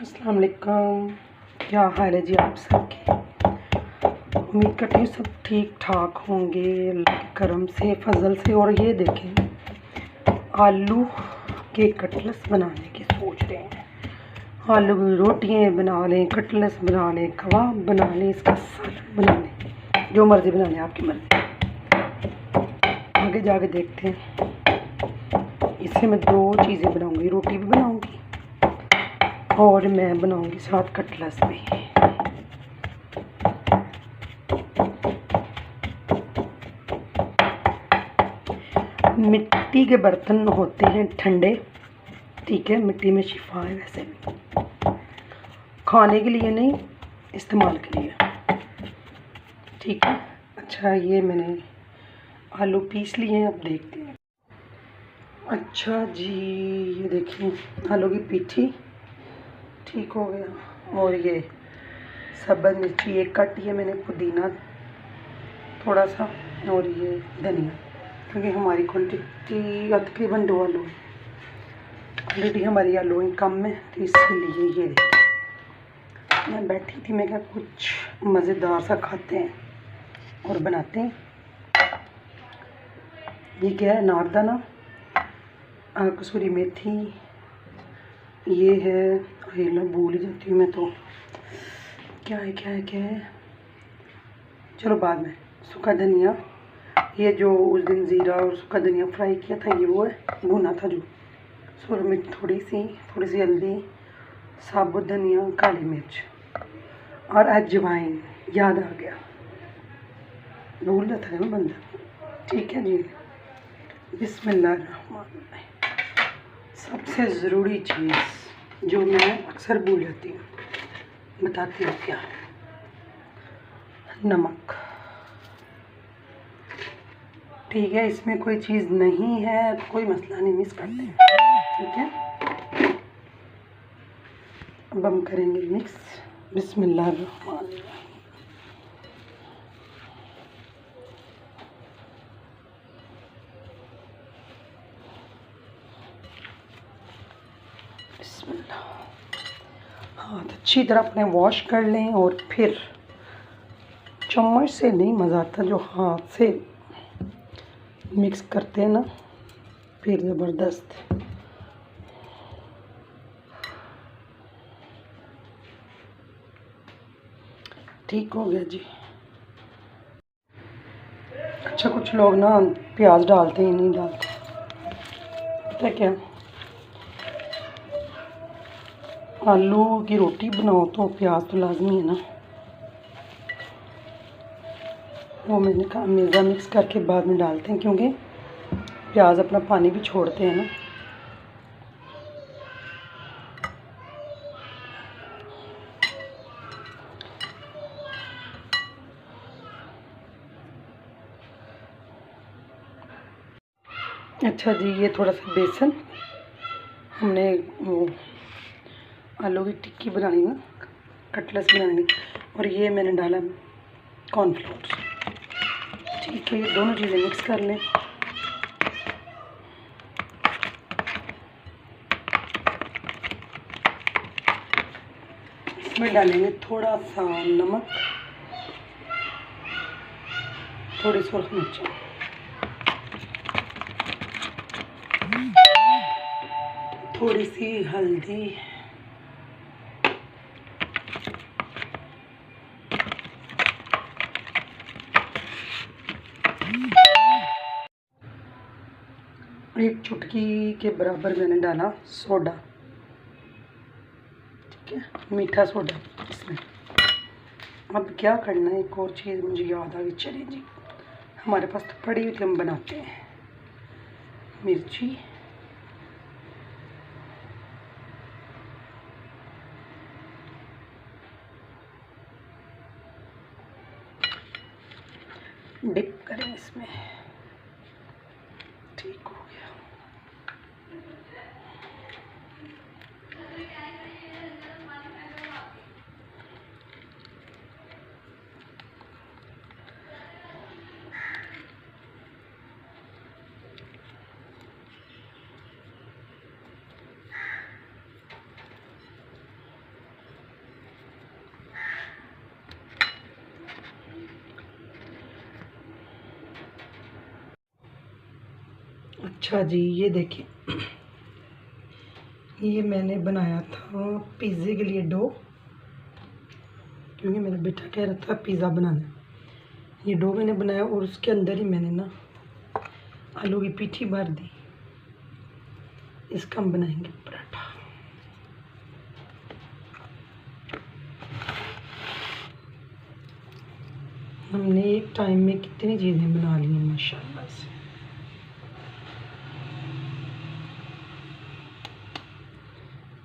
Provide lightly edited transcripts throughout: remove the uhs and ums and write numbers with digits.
अस्सलाम वालेकुम। क्या हाल है जी आप सबके। उम्मीद करती हूँ सब ठीक ठाक होंगे अल्लाह के करम से फजल से। और ये देखें आलू के कटलेट्स बनाने की सोच रहे हैं। आलू की रोटियाँ बना लें, कटलेट्स बना लें, कबाब बना लें, इसका सालन बना लें, जो मर्ज़ी बना लें, आपकी मर्ज़ी। आगे जाके देखते हैं। इससे मैं दो चीज़ें बनाऊँगी, रोटी भी बनाऊँगी और मैं बनाऊंगी साथ कटलेट्स भी। मिट्टी के बर्तन होते हैं ठंडे, ठीक है, मिट्टी में शिफा है, वैसे भी खाने के लिए नहीं, इस्तेमाल के लिए, ठीक है। अच्छा, ये मैंने आलू पीस लिए हैं, अब देखते हैं। अच्छा जी, ये देखिए आलू की पीठी ठीक हो गया। और ये सब्ज़ मिर्ची एक काटी है मैंने, पुदीना थोड़ा सा, और ये धनिया, क्योंकि हमारी क्वांटिटी तकरीबन 2 आलू है, क्वांटिटी हमारी आलू ही कम है, तो इसलिए ये देखिए मैं बैठी थी, मैं क्या कुछ मज़ेदार सा खाते हैं और बनाते हैं। ये क्या है, नारदाना, कसूरी मेथी, ये है, ये भूल ही जाती हूँ मैं तो, क्या है क्या है क्या है, चलो बाद में, सूखा धनिया, ये जो उस दिन ज़ीरा और सूखा धनिया फ्राई किया था, ये वो है, भुना था जो, सूरज मिर्च थोड़ी सी हल्दी, साबुत धनिया, काली मिर्च और अजवाइन, याद आ गया, भूल जाता है ना बंदा, ठीक है जी। बिस्मिल्लाहिर्रहमानिर्रहीम। सबसे ज़रूरी चीज़ जो मैं अक्सर भूल जाती हूँ, बताती हूँ क्या, नमक, ठीक है। इसमें कोई चीज़ नहीं है तो कोई मसला नहीं, मिक्स करते हैं, ठीक है। अब हम करेंगे मिक्स। बिस्मिल्लाहिर्रहमानिर्रहीम। बिस्मिल्लाह। हाथ अच्छी तरह अपने वॉश कर लें और फिर चम्मच से नहीं मज़ा आता, जो हाथ से मिक्स करते हैं ना, फिर ज़बरदस्त। ठीक हो गया जी। अच्छा, कुछ लोग ना प्याज डालते हैं, नहीं डालते, पता है क्या, आलू की रोटी बनाओ तो प्याज तो लाजमी है ना। वो मैंने कहा मेज़ा मिक्स करके बाद में डालते हैं, क्योंकि प्याज अपना पानी भी छोड़ते हैं ना। अच्छा जी, ये थोड़ा सा बेसन, हमने वो आलू की टिक्की बनानी ना, कटलेट्स बनानी, और ये मैंने डाला कॉर्नफ्लोर, ठीक है। ये दोनों चीज़ें मिक्स कर लें। इसमें डालेंगे थोड़ा सा नमक, थोड़ी सुर्ख मिर्च, थोड़ी सी हल्दी, एक चुटकी के बराबर मैंने डाला सोडा, ठीक है, मीठा सोडा इसमें। अब क्या करना है, एक और चीज़ मुझे याद आ गई, चलिए जी, हमारे पास तो पड़ी हुई थी, हम बनाते हैं। मिर्ची, डिप करें इसमें, ठीक हो गया। अच्छा जी, ये देखिए, ये मैंने बनाया था पिज़्ज़े के लिए डो, क्योंकि मेरा बेटा कह रहा था पिज़्ज़ा बनाना। ये डो मैंने बनाया और उसके अंदर ही मैंने ना आलू की पीठी भर दी। इसका हम बनाएंगे पराठा। हमने एक टाइम में कितनी चीज़ें बना ली हैं माशाल्लाह से।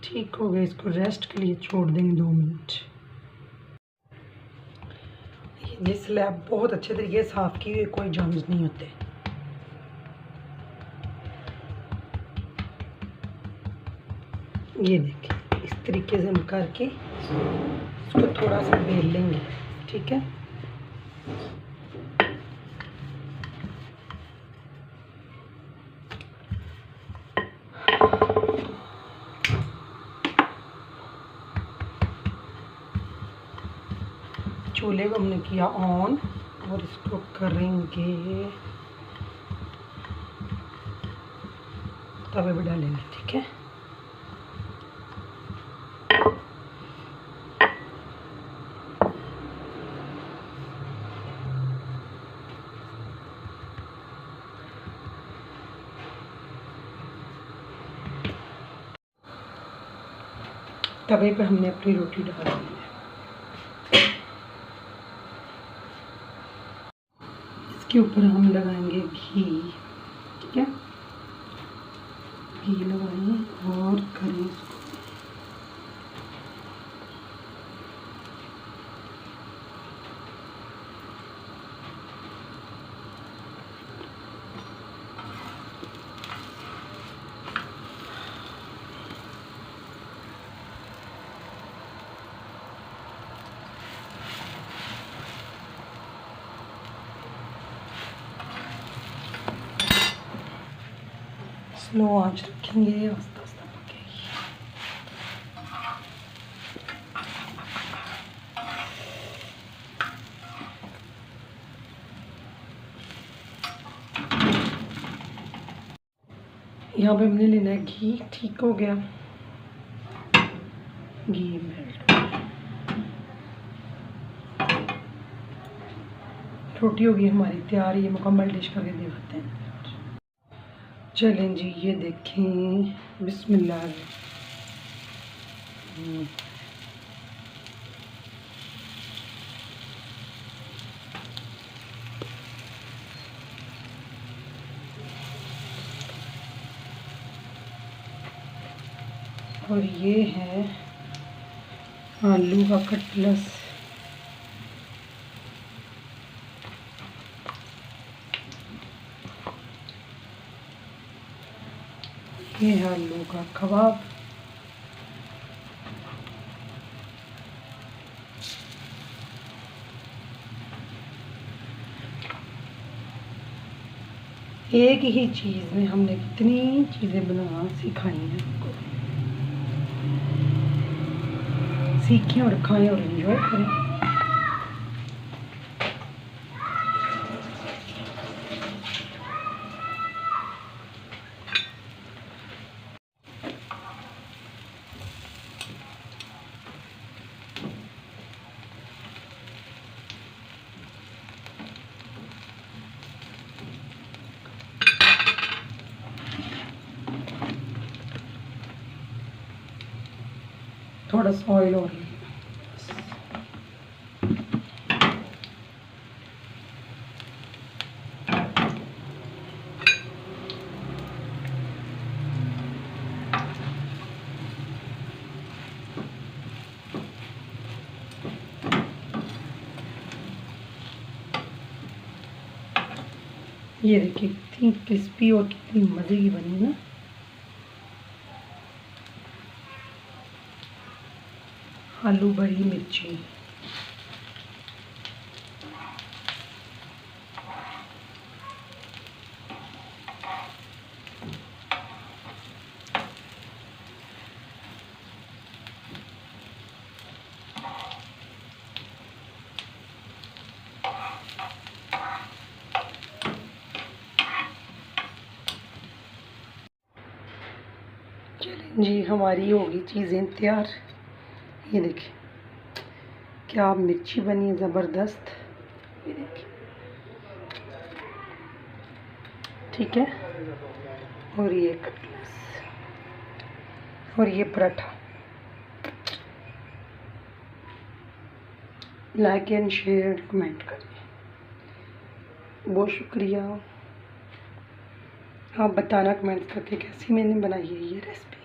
ठीक हो गया, इसको रेस्ट के लिए छोड़ देंगे 2 मिनट। ये स्लैब बहुत अच्छे तरीके से साफ़ की हुई, कोई जर्म्स नहीं होते। ये देखिए, इस तरीके से हम करके इसको थोड़ा सा बेल लेंगे। ठीक है, चूल्हे को हमने किया ऑन और इसको करेंगे तवे पे डालेंगे। ठीक है, तवे पे हमने अपनी रोटी डाल दी है। इसके ऊपर हम लगाएंगे घी। ठीक है, घी लगाएंगे और करें इसको। स्लो आंच रखेंगे, आस्ता आस्ता पकेगी। यहाँ पे हमने लेना है घी। ठीक हो गया, घी मेल्ट। रोटी होगी हमारी तैयार। ये मुकम्मल डिश करके दिखाते हैं। चलें जी, ये देखें, बिस्मिल्लाह। और ये है आलू का कटलेस। ये है आलू का कबाब। एक ही चीज़ में हमने कितनी चीज़ें बनाना सिखाई हैं आपको। सीखें और खाएं और एंजॉय करें। थोड़ा सा ऑयल और ये देखिए, कितनी क्रिस्पी और कितनी मज़े की बनी ना। आलू बड़ी मिर्ची। चलें जी, हमारी होगी चीज़ें तैयार। ये देखिए क्या मिर्ची बनी है ज़बरदस्त। ये देखिए, ठीक है। और ये कटलेस और ये paratha. Like and share comment करिए। बहुत शुक्रिया। आप बताना कमेंट करके कैसी मैंने बनाई है ये रेसिपी।